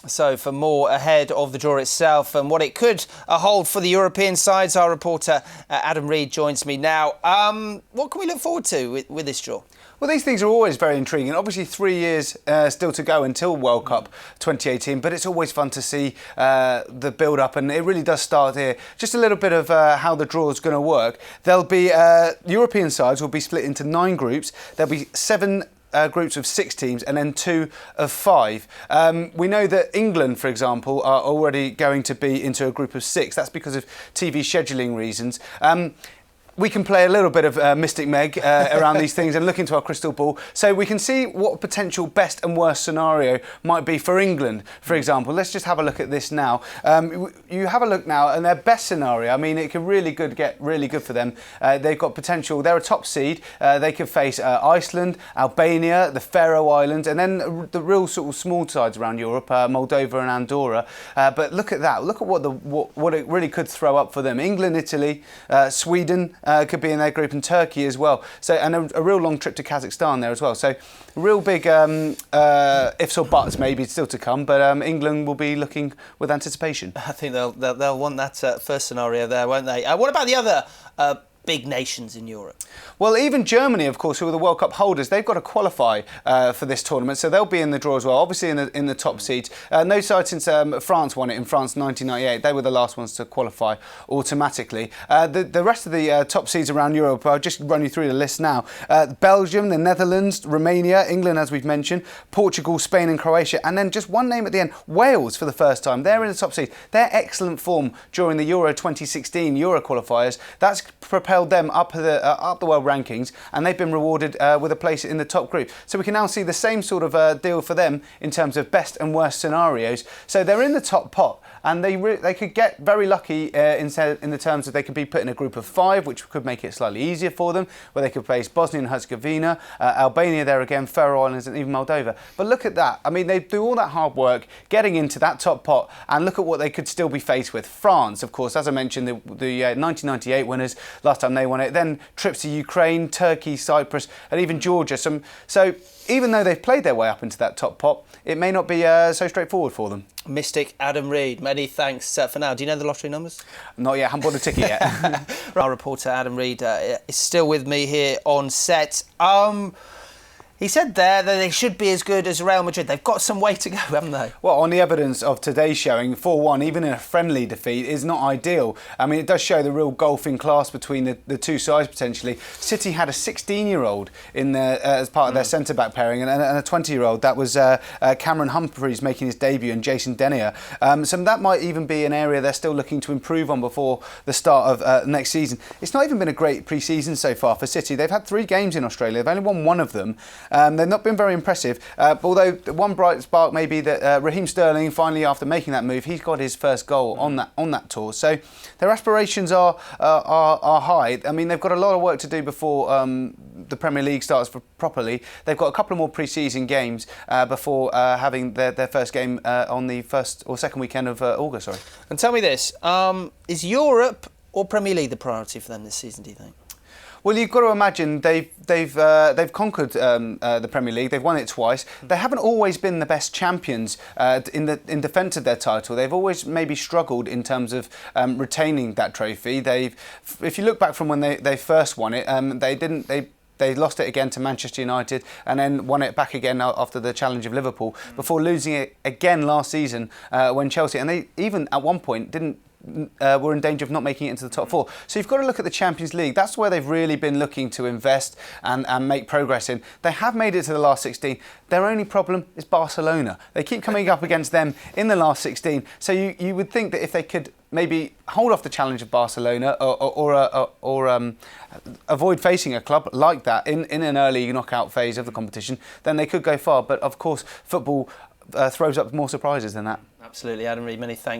So for more ahead of the draw itself and what it could hold for the European sides, our reporter Adam Reed joins me now. What can we look forward to with this draw? Well, these things are always very intriguing. Obviously, 3 years still to go until World Cup 2018, but it's always fun to see the build-up, and it really does start here. Just a little bit of how the draw is going to work. There'll be European sides will be split into 9 groups. There'll be 7 groups of 6 teams and then 2 of 5. We know that England, for example, are already going to be into a group of 6. That's because of TV scheduling reasons. We can play a little bit of Mystic Meg around these things and look into our crystal ball, so we can see what a potential best and worst scenario might be for England, for example. Let's just have a look at this now. You have a look now, and their best scenario, I mean, it could get really good for them. They've got potential. They're a top seed. They could face Iceland, Albania, the Faroe Islands, and then the real sort of small sides around Europe, Moldova and Andorra. But look at that. Look at what it really could throw up for them. England, Italy, Sweden, could be in their group, and Turkey as well. So, and a real long trip to Kazakhstan there as well. So, real big ifs or buts maybe still to come. But England will be looking with anticipation. I think they'll want that first scenario there, won't they? What about the other big nations in Europe? Well, even Germany, of course, who are the World Cup holders, they've got to qualify for this tournament, so they'll be in the draw as well, obviously in the top seeds. No side since France won it in France 1998. They were the last ones to qualify automatically. The rest of the top seeds around Europe, I'll just run you through the list now. Belgium, the Netherlands, Romania, England, as we've mentioned, Portugal, Spain and Croatia, and then just one name at the end, Wales for the first time. They're in the top seed. Their excellent form during the Euro 2016 Euro qualifiers, that's propelled them up the world rankings, and they've been rewarded with a place in the top group. So we can now see the same sort of deal for them in terms of best and worst scenarios. So they're in the top pot, and they could get very lucky in the terms that they could be put in a group of 5, which could make it slightly easier for them, where they could face Bosnia and Herzegovina, Albania there again, Faroe Islands and even Moldova. But look at that. I mean, they do all that hard work getting into that top pot, and look at what they could still be faced with. France, of course, as I mentioned, the 1998 winners, last time they won it. Then trips to Ukraine, Turkey, Cyprus and even Georgia. So even though they've played their way up into that top pot, it may not be so straightforward for them. Mystic Adam Reed, many thanks for now. Do you know the lottery numbers? Not yet, haven't bought a ticket yet. Our reporter Adam Reed is still with me here on set. He said there that they should be as good as Real Madrid. They've got some way to go, haven't they? Well, on the evidence of today's showing, 4-1, even in a friendly defeat, is not ideal. I mean, it does show the real golfing class between the two sides, potentially. City had a 16-year-old in as part of their centre-back pairing, and a 20-year-old. That was Cameron Humphreys making his debut, and Jason Denier. So that might even be an area they're still looking to improve on before the start of next season. It's not even been a great pre-season so far for City. They've had 3 games in Australia. They've only won 1 of them. They've not been very impressive, although one bright spark may be that Raheem Sterling, finally after making that move, he's got his first goal on that tour. So their aspirations are high. I mean, they've got a lot of work to do before the Premier League starts properly. They've got a couple of more pre-season games before having their first game on the first or second weekend of August. Sorry. And tell me this: is Europe or Premier League the priority for them this season, do you think? Well, you've got to imagine they've conquered the Premier League. They've won it twice. They haven't always been the best champions in defence of their title. They've always maybe struggled in terms of retaining that trophy. If you look back from when they first won it, they lost it again to Manchester United and then won it back again after the challenge of Liverpool before losing it again last season when Chelsea, and they even at one point were in danger of not making it into the top 4. So you've got to look at the Champions League. That's where they've really been looking to invest and make progress in. They have made it to the last 16. Their only problem is Barcelona. They keep coming up against them in the last 16. So you would think that if they could maybe hold off the challenge of Barcelona or avoid facing a club like that in an early knockout phase of the competition, then they could go far. But of course, football throws up more surprises than that. Absolutely, Adam Reed, many thanks.